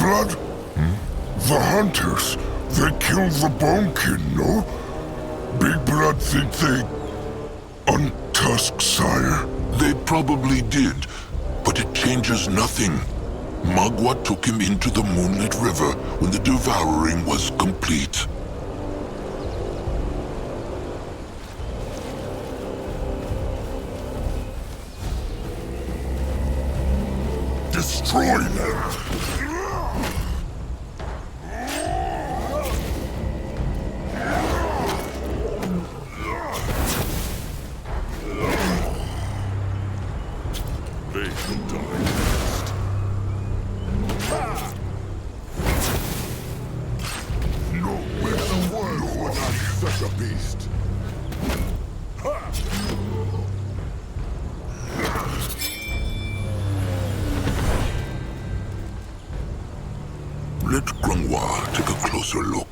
Blood? The hunters, they killed the Bonekin, no? Big Blood think they untusk, sire? They probably did, but it changes nothing. Magua took him into the Moonlit River when the devouring was complete. Destroy them! They shall die next. No The world would not such a beast. Let Grangwa take a closer look.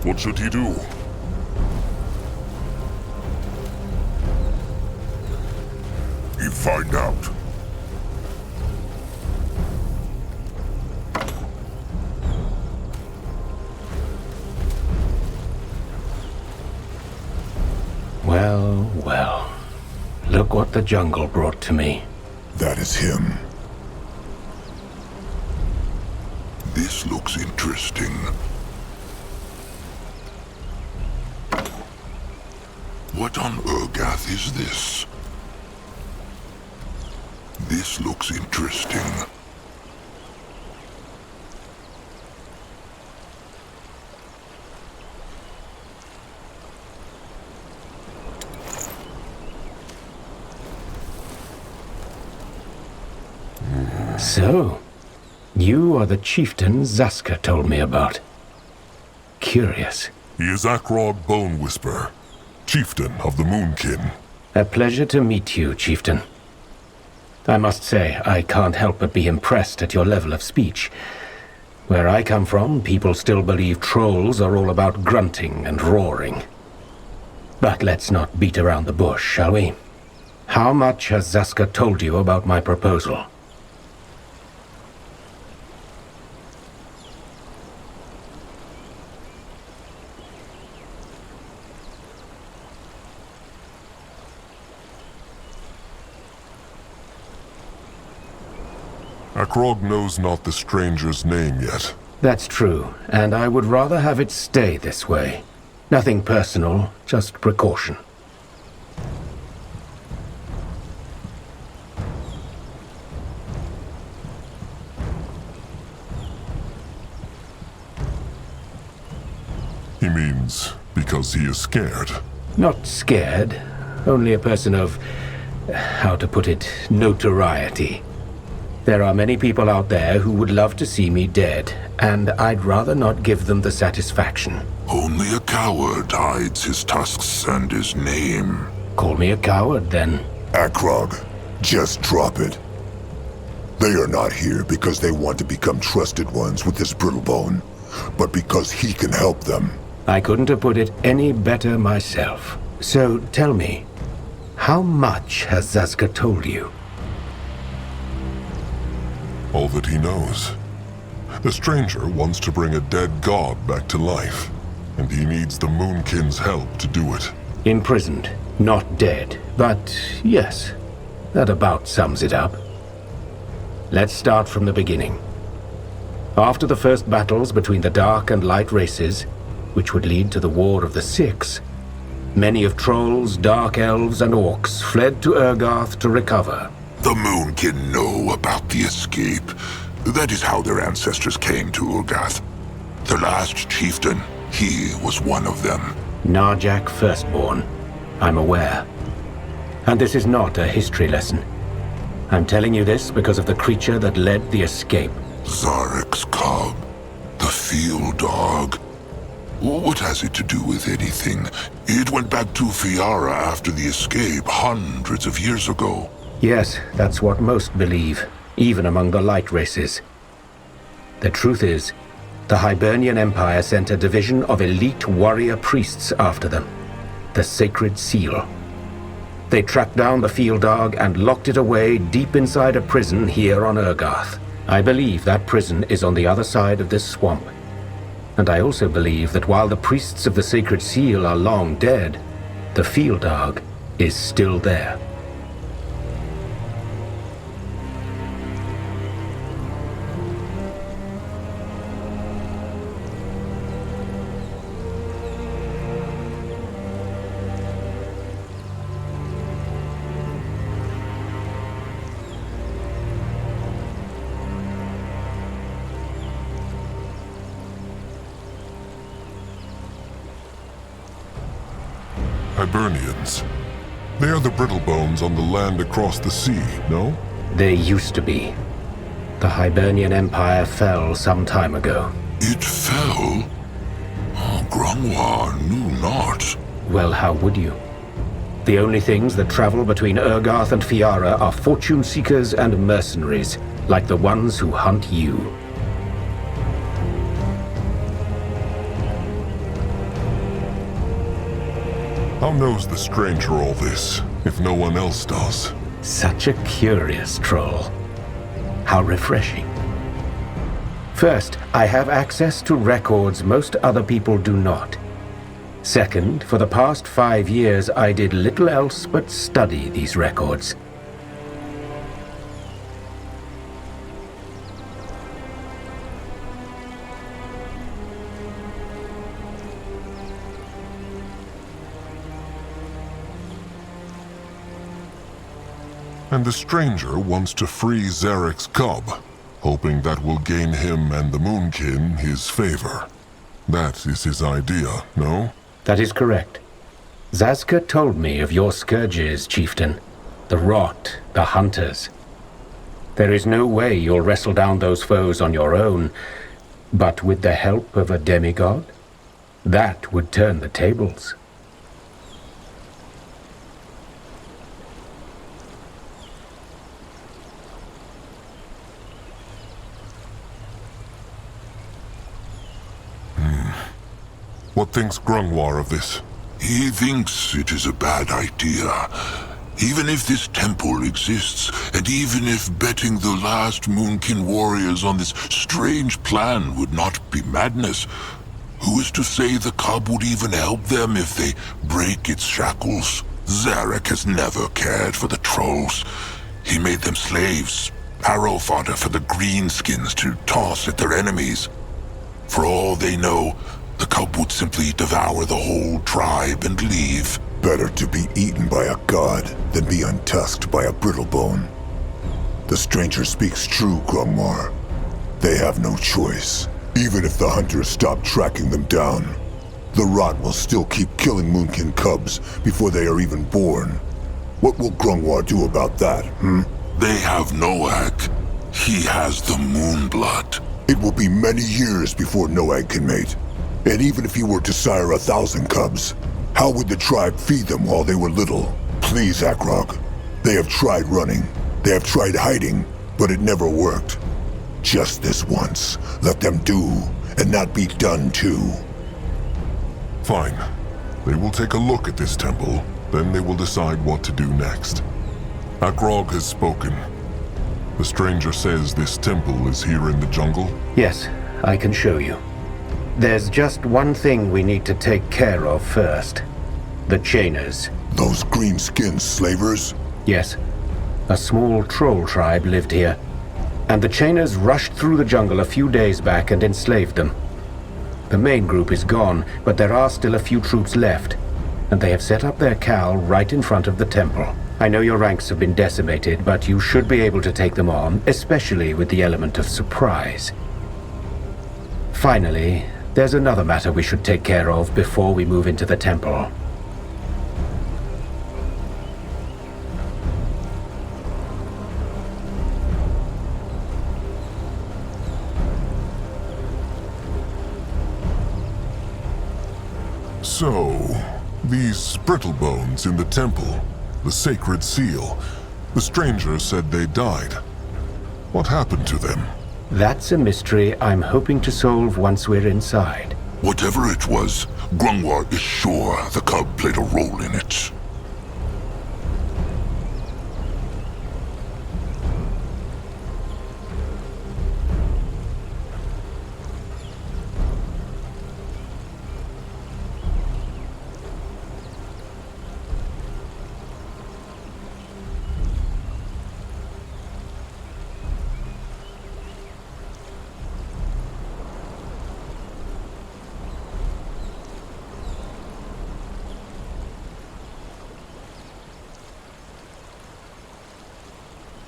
What should he do? You find out. Well, well. Look what the jungle brought to me. That is him. This looks interesting. What on Urgath is this? This looks interesting. So, you are the chieftain Zaska told me about. Curious. He is Akrog Bone Whisper, chieftain of the Moonkin. A pleasure to meet you, chieftain. I must say, I can't help but be impressed at your level of speech. Where I come from, people still believe trolls are all about grunting and roaring. But let's not beat around the bush, shall we? How much has Zaska told you about my proposal? Akrog knows not the stranger's name yet. That's true, and I would rather have it stay this way. Nothing personal, just precaution. He means because he is scared. Not scared, only a person of, how to put it, notoriety. There are many people out there who would love to see me dead, and I'd rather not give them the satisfaction. Only a coward hides his tusks and his name. Call me a coward, then. Akrog, just drop it. They are not here because they want to become trusted ones with this Brittlebone, but because he can help them. I couldn't have put it any better myself. So tell me, how much has Zaska told you? All that he knows. The stranger wants to bring a dead god back to life, and he needs the Moonkin's help to do it. Imprisoned, not dead, but yes, that about sums it up. Let's start from the beginning. After the first battles between the Dark and Light races, which would lead to the War of the Six, many of Trolls, Dark Elves, and Orcs fled to Urgath to recover. The Moonkin know about the escape. That is how their ancestors came to Urgath. The last chieftain, he was one of them. Narjak Firstborn. I'm aware. And this is not a history lesson. I'm telling you this because of the creature that led the escape. Zarek's cub. The field dog. What has it to do with anything? It went back to Fiara after the escape hundreds of years ago. Yes, that's what most believe, even among the Light races. The truth is, the Hibernian Empire sent a division of elite warrior priests after them, the Sacred Seal. They tracked down the field dog and locked it away deep inside a prison here on Urgath. I believe that prison is on the other side of this swamp. And I also believe that while the priests of the Sacred Seal are long dead, the field dog is still there. Hibernians. They are the Brittlebones on the land across the sea, no? They used to be. The Hibernian Empire fell some time ago. It fell? Oh, Grangwa knew not. Well, how would you? The only things that travel between Urgath and Fiara are fortune seekers and mercenaries, like the ones who hunt you. How knows the stranger all this, if no one else does? Such a curious troll. How refreshing. First, I have access to records most other people do not. Second, for the past 5 years, I did little else but study these records. And the stranger wants to free Zarek's cub, hoping that will gain him and the Moonkin his favor. That is his idea, no? That is correct. Zazka told me of your scourges, chieftain. The rot, the hunters. There is no way you'll wrestle down those foes on your own, but with the help of a demigod? That would turn the tables. What thinks Grungwar of this? He thinks it is a bad idea. Even if this temple exists, and even if betting the last Moonkin warriors on this strange plan would not be madness, who is to say the cub would even help them if they break its shackles? Zarek has never cared for the trolls. He made them slaves, arrow fodder for the greenskins to toss at their enemies. For all they know, the cub would simply devour the whole tribe and leave. Better to be eaten by a god than be untusked by a brittlebone. The stranger speaks true, Grungwar. They have no choice. Even if the hunters stop tracking them down, the rot will still keep killing Moonkin cubs before they are even born. What will Grungwar do about that, They have Noag. He has the Moonblood. It will be many years before Noag can mate. And even if he were to sire 1,000 cubs, how would the tribe feed them while they were little? Please, Akrog. They have tried running. They have tried hiding, but it never worked. Just this once, let them do, and not be done too. Fine. They will take a look at this temple, then they will decide what to do next. Akrog has spoken. The stranger says this temple is here in the jungle? Yes, I can show you. There's just one thing we need to take care of first. The Chainers. Those green-skinned slavers? Yes. A small troll tribe lived here. And the Chainers rushed through the jungle a few days back and enslaved them. The main group is gone, but there are still a few troops left. And they have set up their cowl right in front of the temple. I know your ranks have been decimated, but you should be able to take them on, especially with the element of surprise. Finally, there's another matter we should take care of before we move into the temple. So, these brittlebones in the temple, the sacred seal, the stranger said they died. What happened to them? That's a mystery I'm hoping to solve once we're inside. Whatever it was, Grungwar is sure the cub played a role in it.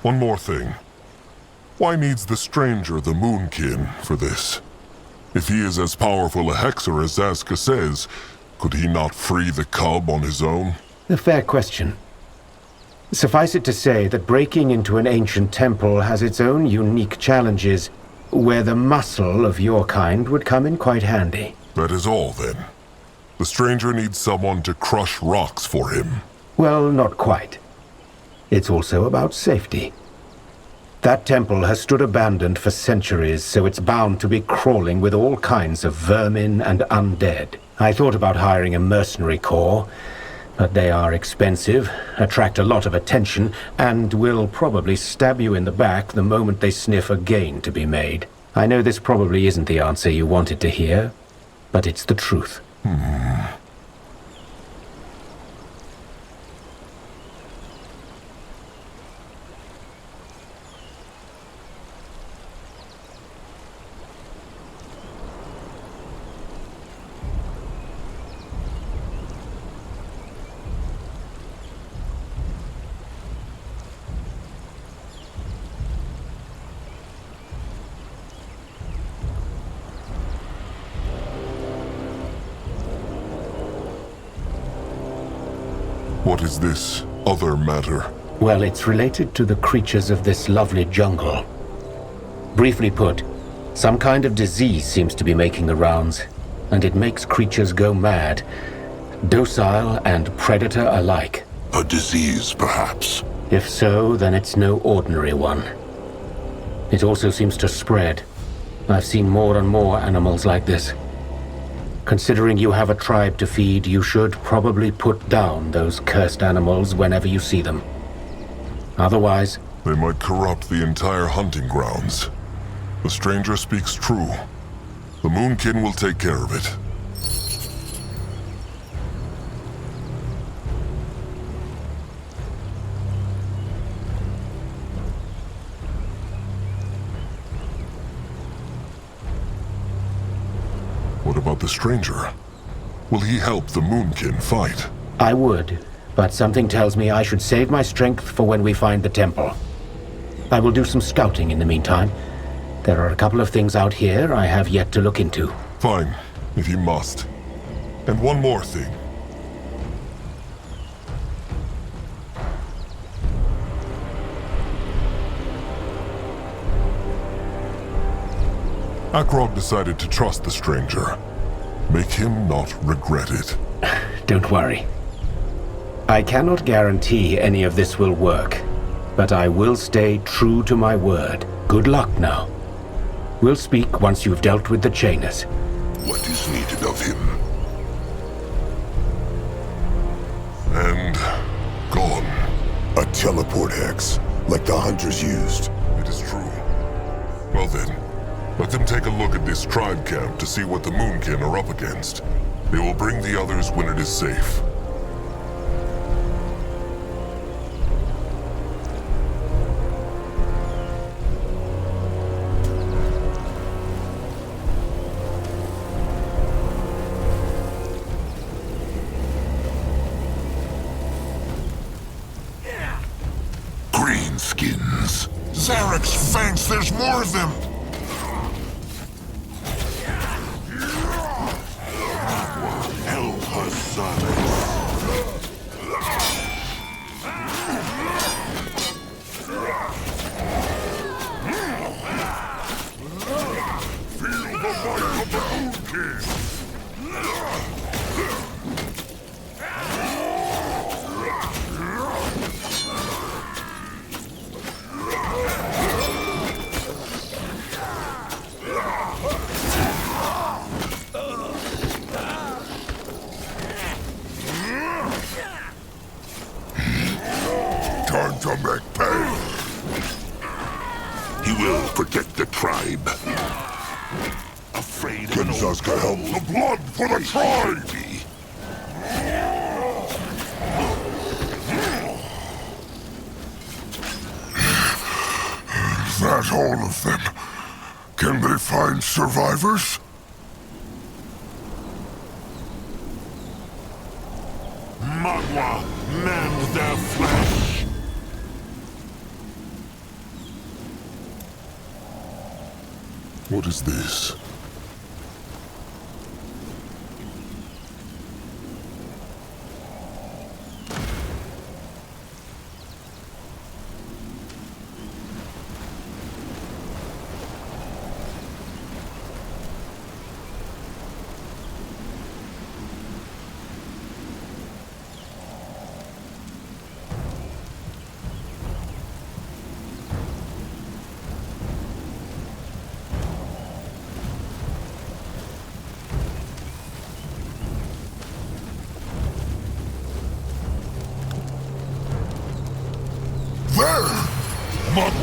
One more thing. Why needs the stranger the Moonkin for this? If he is as powerful a hexer as Zazka says, could he not free the cub on his own? A fair question. Suffice it to say that breaking into an ancient temple has its own unique challenges, where the muscle of your kind would come in quite handy. That is all, then. The stranger needs someone to crush rocks for him. Well, not quite. It's also about safety. That temple has stood abandoned for centuries, so it's bound to be crawling with all kinds of vermin and undead. I thought about hiring a mercenary corps, But they are expensive, attract a lot of attention, and will probably stab you in the back the moment they sniff a gain to be made. I know this probably isn't the answer you wanted to hear, but it's the truth. What is this other matter? Well, it's related to the creatures of this lovely jungle. Briefly put, some kind of disease seems to be making the rounds, and it makes creatures go mad, docile and predator alike. A disease, perhaps. If so, then it's no ordinary one. It also seems to spread. I've seen more and more animals like this. Considering you have a tribe to feed, you should probably put down those cursed animals whenever you see them. Otherwise, They might corrupt the entire hunting grounds. The stranger speaks true. The Moonkin will take care of it. What about the stranger? Will he help the Moonkin fight? I would, but something tells me I should save my strength for when we find the temple. I will do some scouting in the meantime. There are a couple of things out here I have yet to look into. Fine, if you must. And one more thing. Akrog decided to trust the stranger. Make him not regret it. Don't worry. I cannot guarantee any of this will work, but I will stay true to my word. Good luck now. We'll speak once you've dealt with the Chainers. What is needed of him? And gone. A teleport hex, like the hunters used. It is true. Well then, let them take a look at this tribe camp to see what the Moonkin are up against. They will bring the others when it is safe. Greenskins. Zarek's fangs, there's more of them! Help us, son. Feel the might of the Moonkin! Time to make pay. He will protect the tribe. Afraid of an old Kinzaska help. The blood for the tribe! That all of them. Can they find survivors? Magua, mend their flesh! What is this?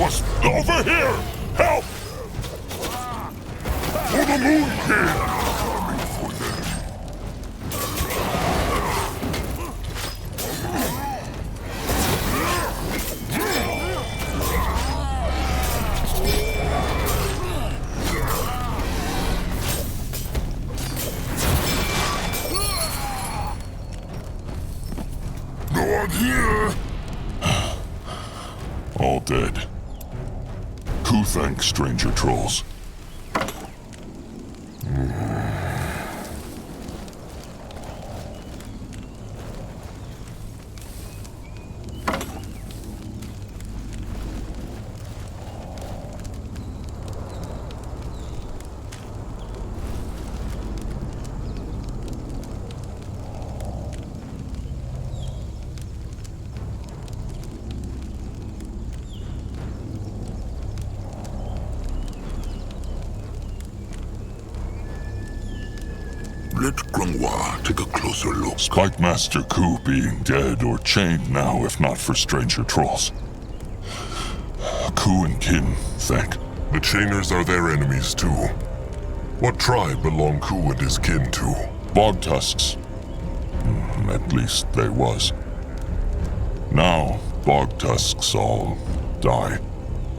was over here! Help! For the Moon King! Coming for them. No one here! All dead. Ku thanks, stranger trolls. Let Grungwa take a closer look. Spike Master Ku being dead or chained now, if not for stranger trolls. Ku and kin, thank. The Chainers are their enemies too. What tribe belong Ku and his kin to? Bog tusks. At least they was. Now, bog tusks all die.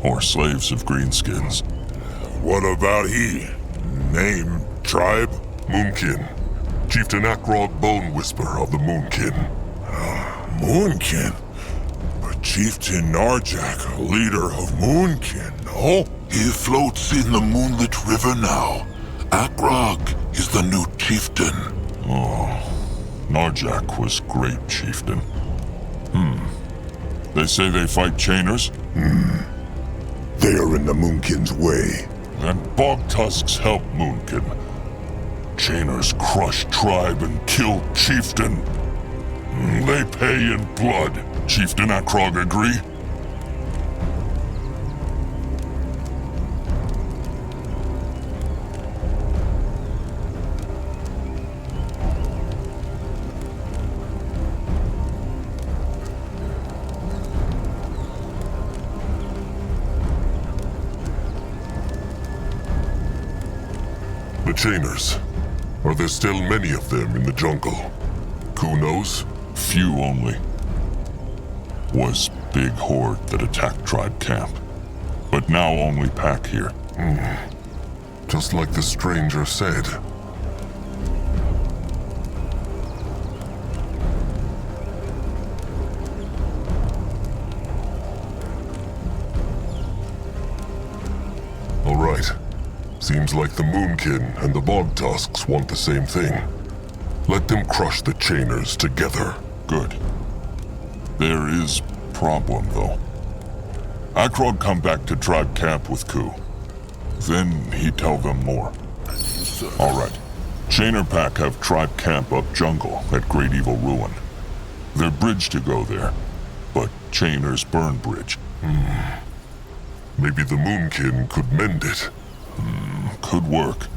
Or slaves of greenskins. What about he? Name, tribe? Moonkin. Chieftain Akrog Bone Whisper of the Moonkin. Moonkin? But Chieftain Narjak, leader of Moonkin, no? He floats in the moonlit river now. Akrog is the new chieftain. Oh, Narjak was great chieftain. They say they fight chainers? They are in the Moonkin's way. And bog tusks help Moonkin. Chainers crush tribe and kill chieftain. They pay in blood. Chieftain Akrog agree? The Chainers. Are there still many of them in the jungle? Ku knows? Few only. Was big horde that attacked tribe camp. But now only pack here. Just like the stranger said. All right. Seems like the Moonkin and the Bog Tusks want the same thing. Let them crush the Chainers together. Good. There is problem, though. Akrog come back to tribe camp with Ku. Then he tell them more. All right. Chainer pack have tribe camp up jungle at Great Evil Ruin. Their bridge to go there, but Chainers burn bridge. Maybe the Moonkin could mend it. Could work.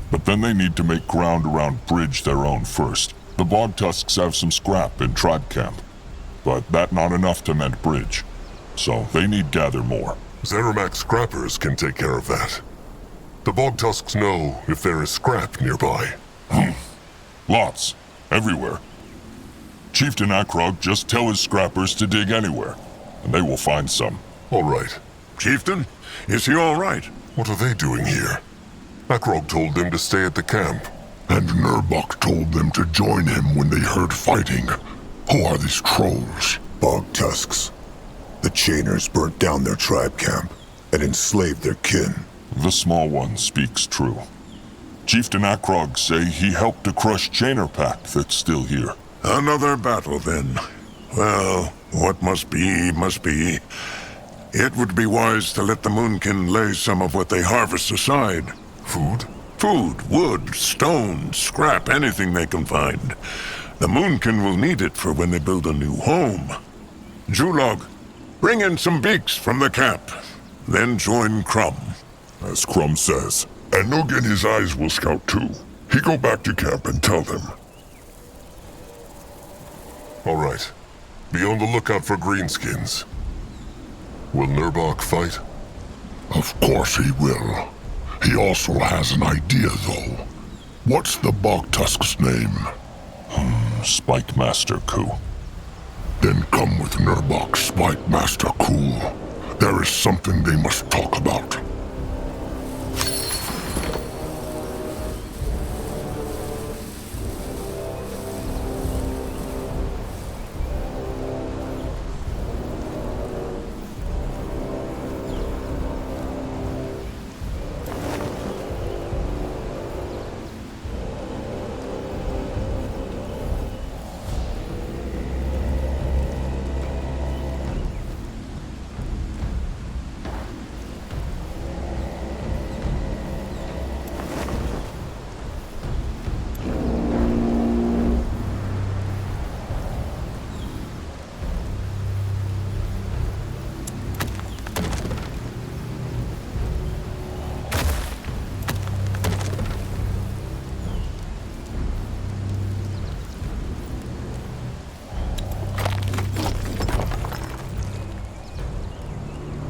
But then they need to make ground around bridge their own first. The Bog Tusks have some scrap in tribe camp. But that not enough to mend bridge. So they need gather more. Zeramak scrappers can take care of that. The Bog Tusks know if there is scrap nearby. Lots. Everywhere. Chieftain Akrog just tell his scrappers to dig anywhere, and they will find some. All right. Chieftain, is he all right? What are they doing here? Akrog told them to stay at the camp. And Nurbok told them to join him when they heard fighting. Who are these trolls? Bog Tusks. The Chainers burnt down their tribe camp and enslaved their kin. The small one speaks true. Chieftain Akrog say he helped to crush Chainer pack that's still here. Another battle, then. Well, what must be, must be. It would be wise to let the Moonkin lay some of what they harvest aside. Food? Food, wood, stone, scrap, anything they can find. The Moonkin will need it for when they build a new home. Julog, bring in some beaks from the camp. Then join Crumb. As Crumb says. And Noog and his eyes will scout too. He go back to camp and tell them. All right. Be on the lookout for greenskins. Will Nurbok fight? Of course he will. He also has an idea, though. What's the Bogtusk's name? Spike Master Ku. Then come with Nurbok, Spike Master Cool. There is something they must talk about.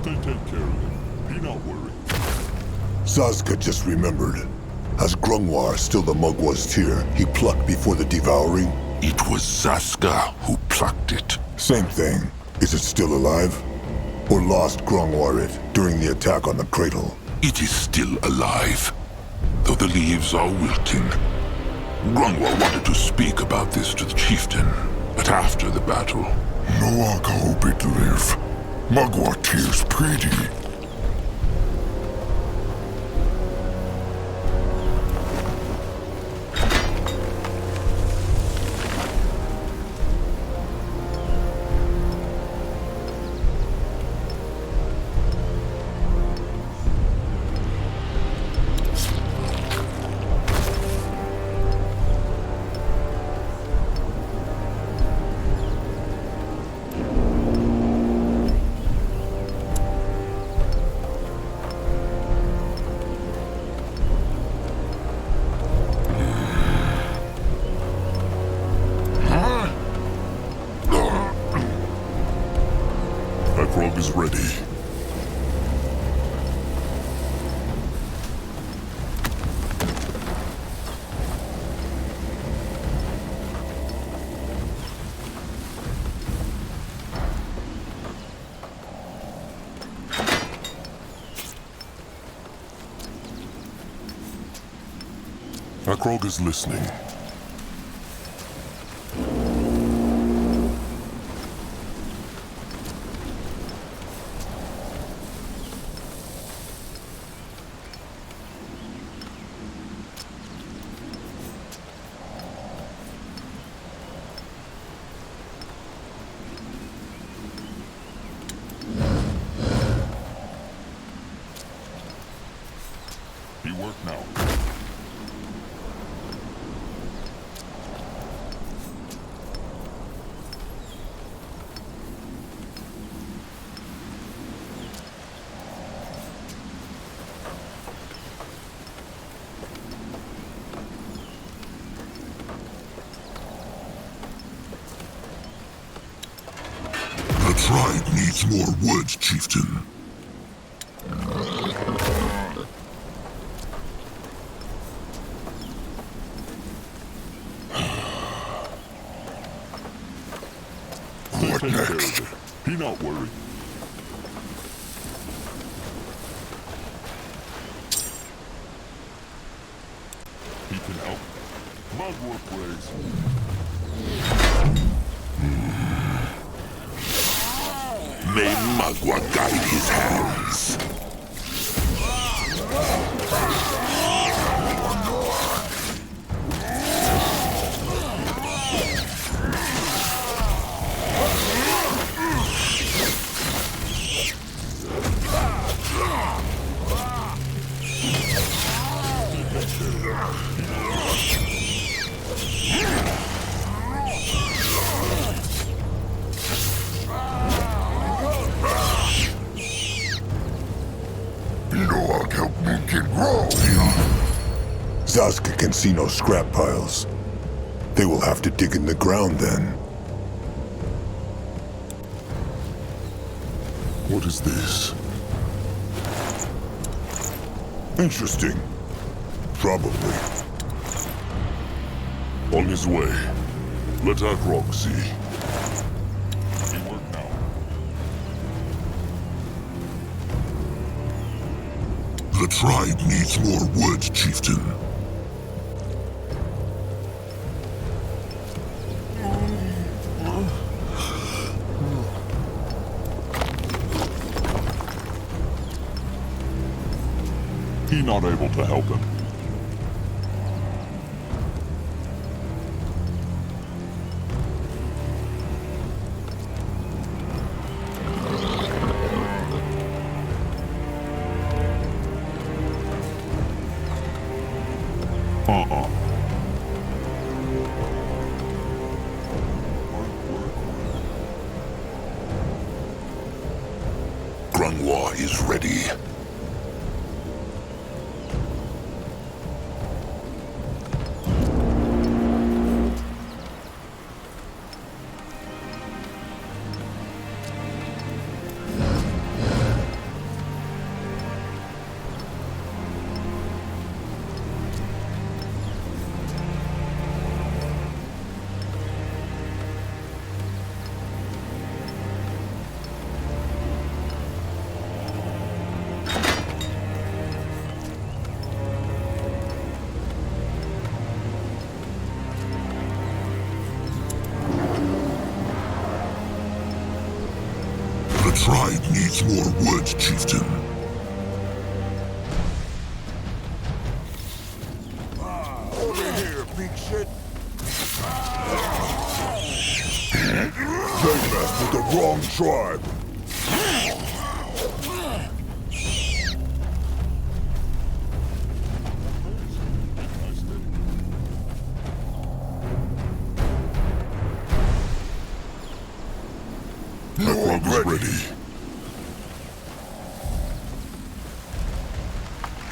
They take care of him. Be not worried. Sazka just remembered. As Grungwar still the Mugwa's tear he plucked before the devouring? It was Zaska who plucked it. Same thing. Is it still alive? Or lost Grungwar it during the attack on the cradle? It is still alive, though the leaves are wilting. Grungwar wanted to speak about this to the chieftain, but after the battle... No aka hope it live. Mugwa tears pretty. Akrog is ready. Akrog is listening. He work now. The tribe needs more wood, chieftain. What Take care next? of it. Be not worried. He can help. Mugwort prays. May Magua guide his hands. Noak help me can grow. Zaska can see no scrap piles. They will have to dig in the ground then. What is this? Interesting. Probably. On his way. Let Akrog see. We work now. The tribe needs more wood, chieftain. He not able to help him. Grunwa is ready. The tribe needs more wood, chieftain. Over here, big shit. They messed with the wrong tribe. Akrog is ready.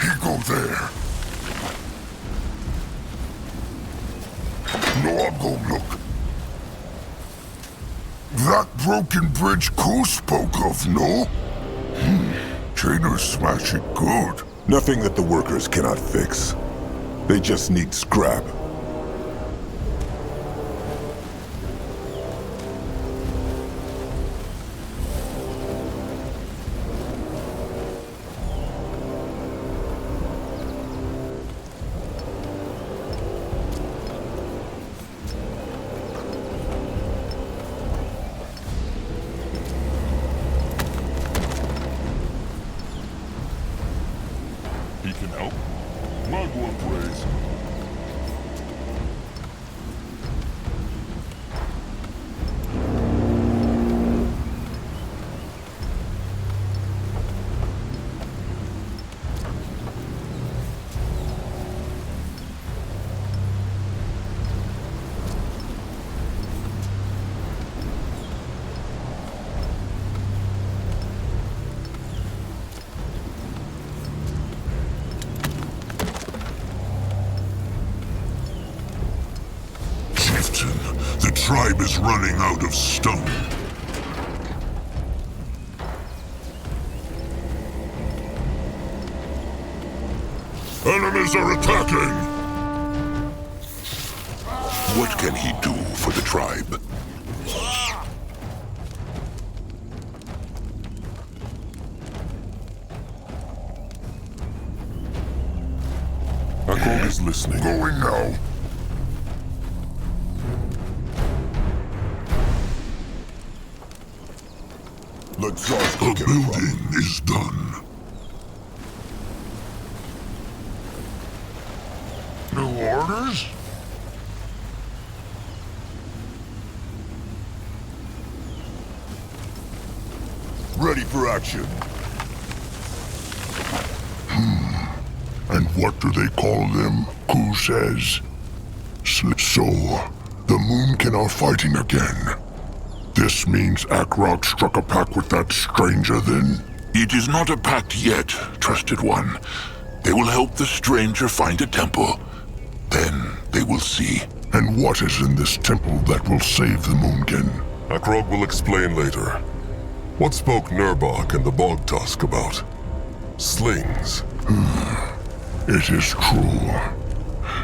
He go there. No, I'm gonna look. That broken bridge Ko spoke of, no? Trainers smash it good. Nothing that the workers cannot fix. They just need scrap. He can help. Magua praise. Chieftain, the tribe is running out of stone. Enemies are attacking! What can he do for the tribe? Akrog is listening. Going now. Let's all The look at it. building is done. New orders? Ready for action. And what do they call them? Ku says. So, the Moonkin are fighting again. This means Akrog struck a pact with that stranger then? It is not a pact yet, trusted one. They will help the stranger find a temple. Then they will see. And what is in this temple that will save the Moonkin? Akrog will explain later. What spoke Nurbok and the Bog Tusk about? Slings. It is true.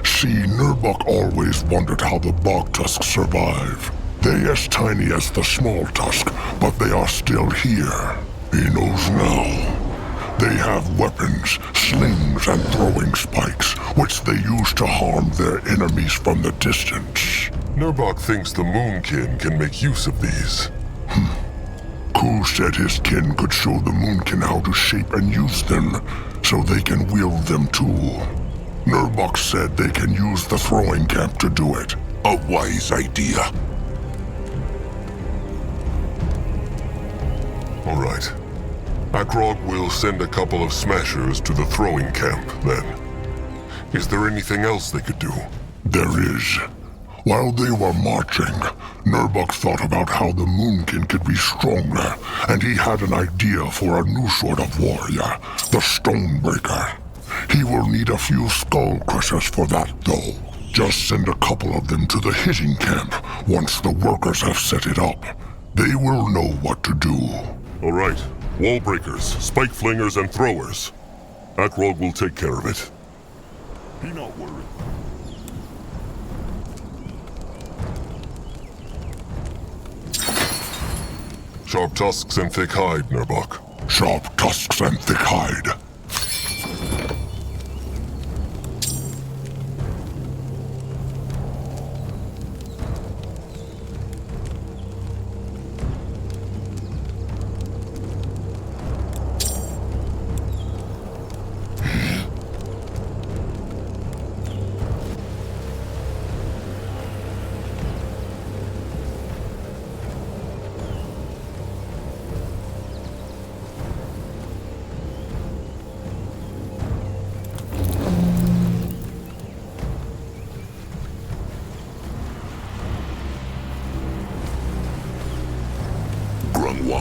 See, Nurbok always wondered how the Bog Tusks survive. They as tiny as the small tusk, but they are still here. He knows now. They have weapons, slings, and throwing spikes, which they use to harm their enemies from the distance. Nurbok thinks the Moonkin can make use of these. Ku said his kin could show the Moonkin how to shape and use them, so they can wield them too. Nurbok said they can use the throwing camp to do it. A wise idea. All right. Akrog will send a couple of smashers to the throwing camp, then. Is there anything else they could do? There is. While they were marching, Nurbok thought about how the Moonkin could be stronger, and he had an idea for a new sort of warrior, the Stonebreaker. He will need a few skull crushers for that, though. Just send a couple of them to the hitting camp once the workers have set it up. They will know what to do. All right. Wall breakers, spike flingers, and throwers. Akrog will take care of it. Be not worried. Sharp tusks and thick hide, Nurbok. Sharp tusks and thick hide.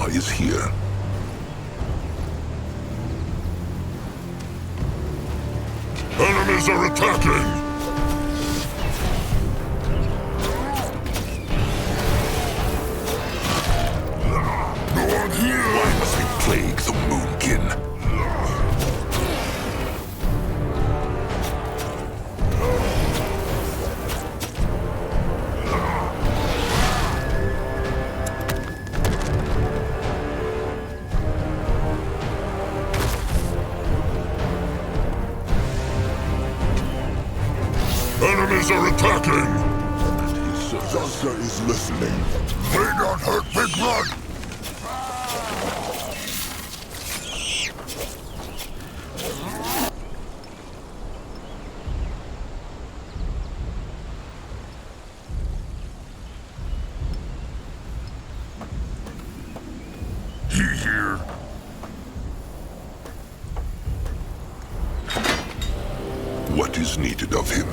Is here. Enemies are attacking! No one here! Why must we plague the Moonkin? Enemies are attacking! Zaska is listening. May not hurt Big Blood! He here. What is needed of him?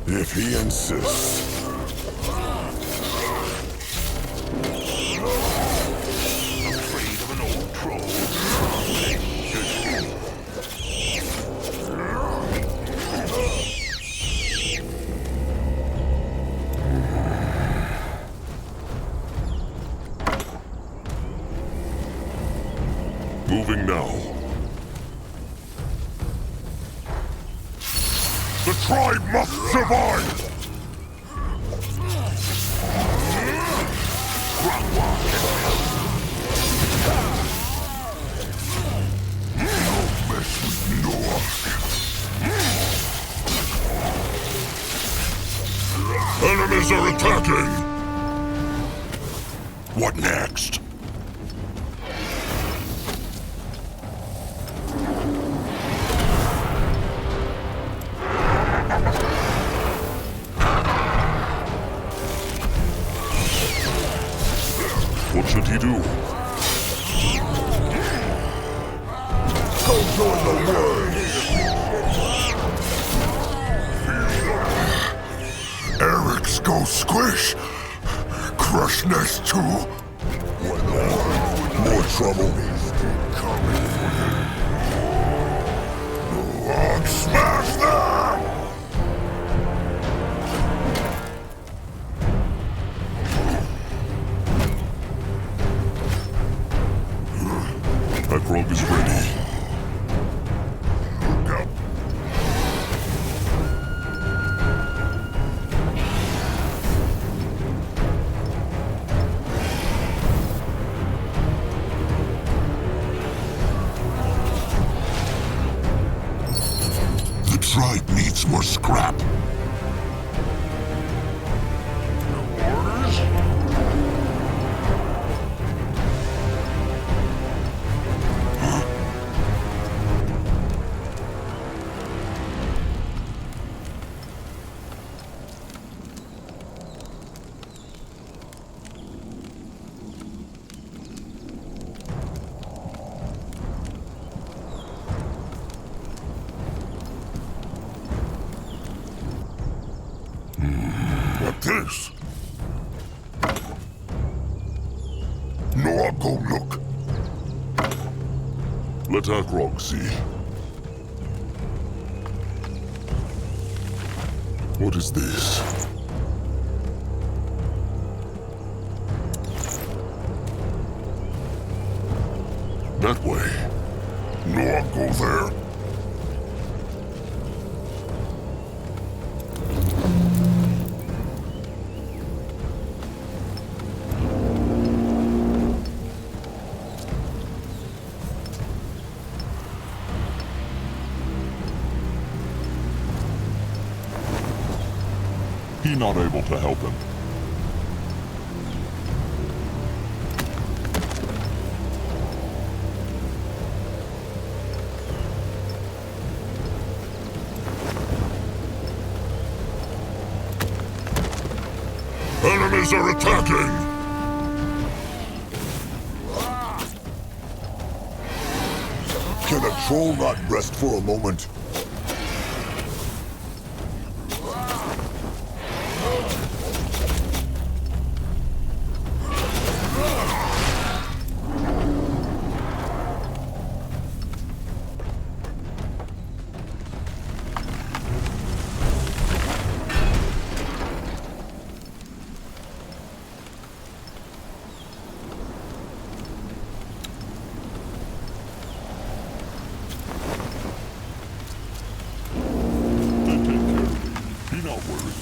If he insists. Afraid of an old troll? Moving now. The tribe must survive! Don't mess with Noah. Enemies are attacking! What next? What should he do? Go join the world! Eric's go squish! Crush nest too? More trouble? Smash them! That grog is ready. Go. The tribe needs more scrap. What this? No, I'll go look. Let Akrog see. What is this? That way. No, I'll go there. He not able to help him. Enemies are attacking! Can a troll not rest for a moment? He not worried.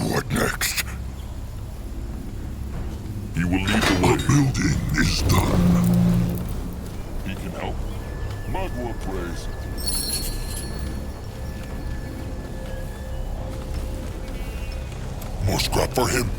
What next? He will lead the way. The building is done. He can help. Magua prays. More scrap for him.